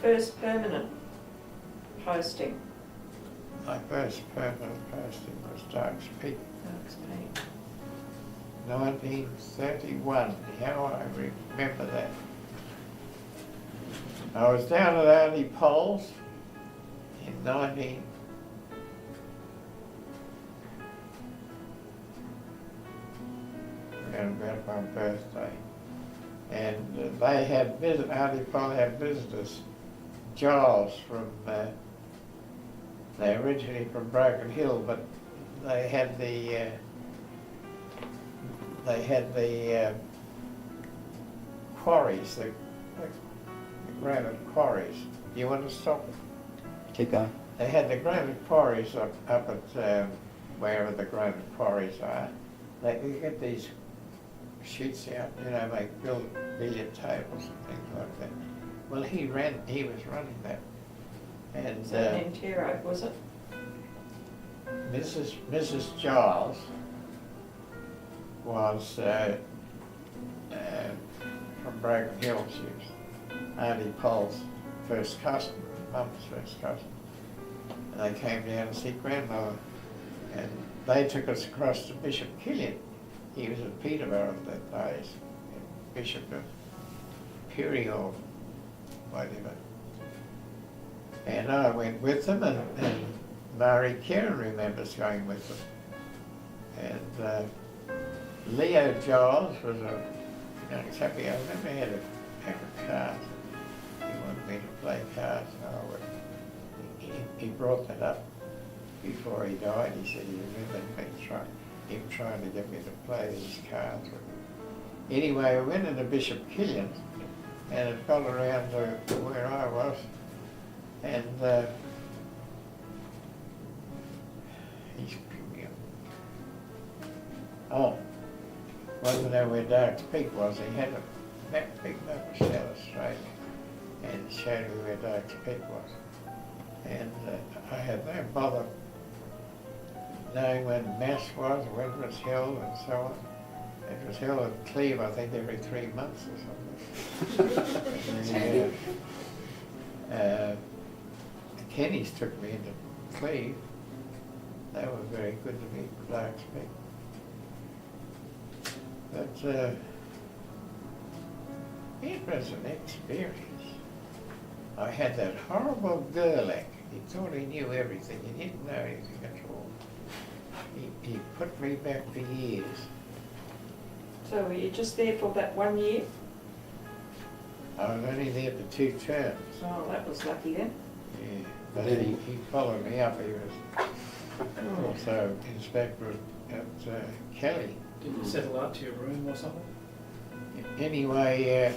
your first permanent posting? My first permanent posting was Darks Peak, Darks Peak. 1931. How I remember that. I was down at Auntie Pole's in around about my birthday, and they had Auntie Pole had visitors. Giles from they originally from Broken Hill, but they had the quarries, the granite quarries. Do you want to stop it? Keep going. They had the granite quarries up at wherever the granite quarries are. They get these sheets out, build billiard tables and things like that. Well, he was running that. And So in Tiro, was it? Mrs. Giles was from Broken Hill. She was Auntie Pole's first cousin, Mum's first cousin. And they came down to see Grandmother, and they took us across to Bishop Killian. He was at Peterborough at that days, Bishop of Puri or whatever. And I went with them, and Mary Kieran remembers going with them. And Leo Giles was a young chappie. I never had a pack of cards. He wanted me to play cards, and I would. He brought that up before he died. He said he remembered him trying to get me to play these cards with him. Anyway, we went into Bishop Killian, and it got around to where I was, and wanted to know where Darks Peak was. He had a big map of South Australia, and showed me where Darks Peak was. And I had no bother knowing when Mass was, when it was held, and so on. It was held at Cleve, I think, every 3 months or something. The Kennys took me into Cleve. They were very good to me, Darks Peak. But it was an experience. I had that horrible Gerlach. He thought he knew everything. He didn't know anything at all. He put me back for years. So were you just there for that 1 year? I was only there for 2 terms. Oh, that was lucky then. Yeah, but he followed me up. He was also inspector at Kelly. Didn't you settle out to your room or something? Anyway,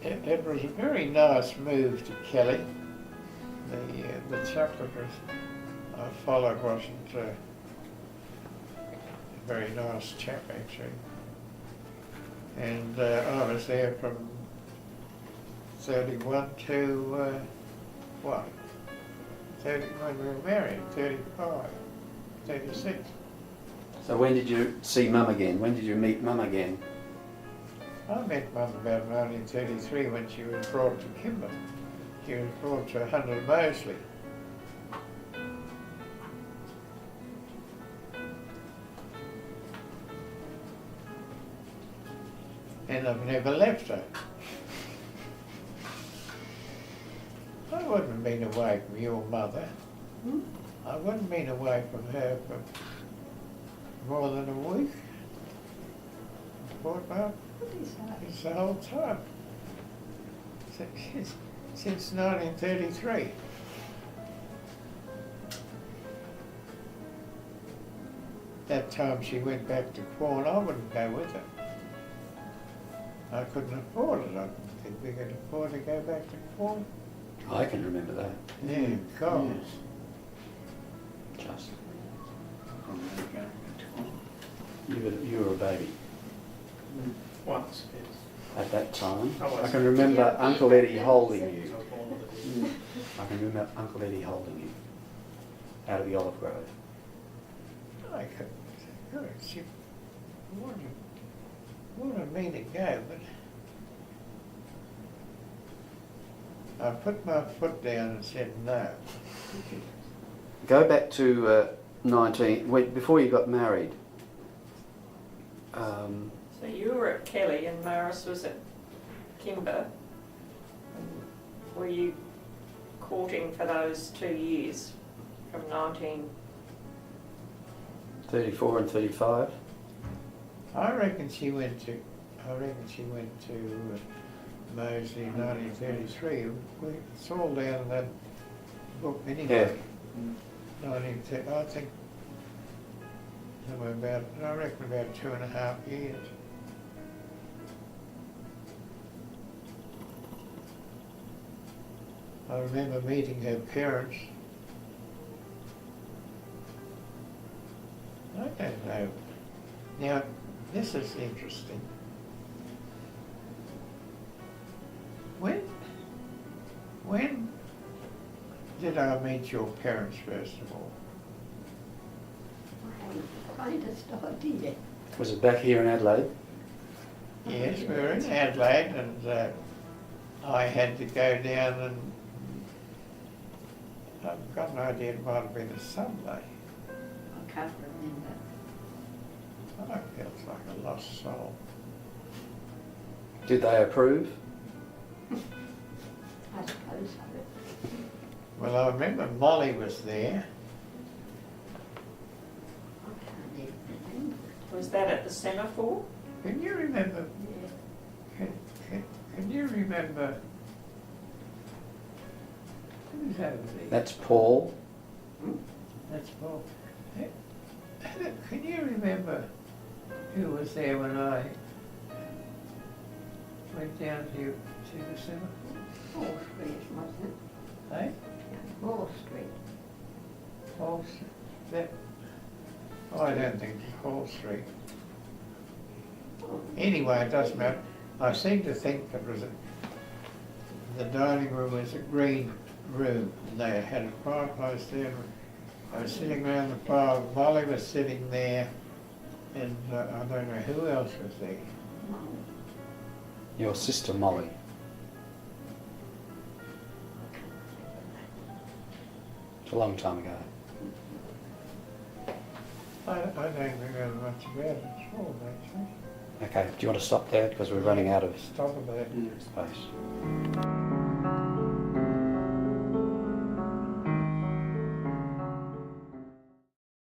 it was a very nice move to Kelly. The chap that I followed wasn't a very nice chap, actually. And I was there from 31 to, 31 we were married, 35, 36. So when did you see Mum again? When did you meet Mum again? I met Mum about 1933 when she was brought to Kimber. She was brought to Hundle Mosley. And I've never left her. I wouldn't have been away from your mother. I wouldn't have been away from her for more than a week. Fortnight. It's the whole time. Since 1933. That time she went back to Quorn, I wouldn't go with her. I couldn't afford it. I didn't think we could afford to go back to Quorn. I can remember that. Yeah, God. Just. You were a baby Once, yes. at that time. I was. I can remember Yeah. Uncle Eddie holding you. I was born with it. I can remember Uncle Eddie holding you out of the olive grove. I couldn't. She wanted me to go, but I put my foot down and said no. Go back to 19, before you got married. So you were at Kelly and Maris was at Kimber. Were you courting for those 2 years from 19? 34 and 35. I reckon she went to Moseley in 1933. It's all down in that book anyway. I think somewhere I reckon about 2.5 years. I remember meeting her parents. I don't know. Now, this is interesting. When did I meet your parents first of all? I haven't the faintest idea. Was it back here in Adelaide? Yes, we were in Adelaide and I had to go down and I've got an idea it might have been a Sunday. I can't remember. I felt like a lost soul. Did they approve? I suppose so. Well, I remember Molly was there. I can't even remember it. Was that at the semaphore? Can you remember? Yeah. Can you remember? Who's over there? That's Paul. That's Paul. Can you remember who was there when I went down to the cinema? Wall Street, wasn't it? Hey? Yeah, Wall Street. Paul Street? That, oh, I don't think it's Paul Street. Oh, Anyway, it doesn't matter. I seem to think it was the dining room was a green room. And they had a fireplace there. I was sitting around the fire. Molly was sitting there, and I don't know who else was there. Mum. Your sister Molly. It's a long time ago. I don't remember much about it at all, actually. Okay, do you want to stop there because we're running out of Stop about it. space?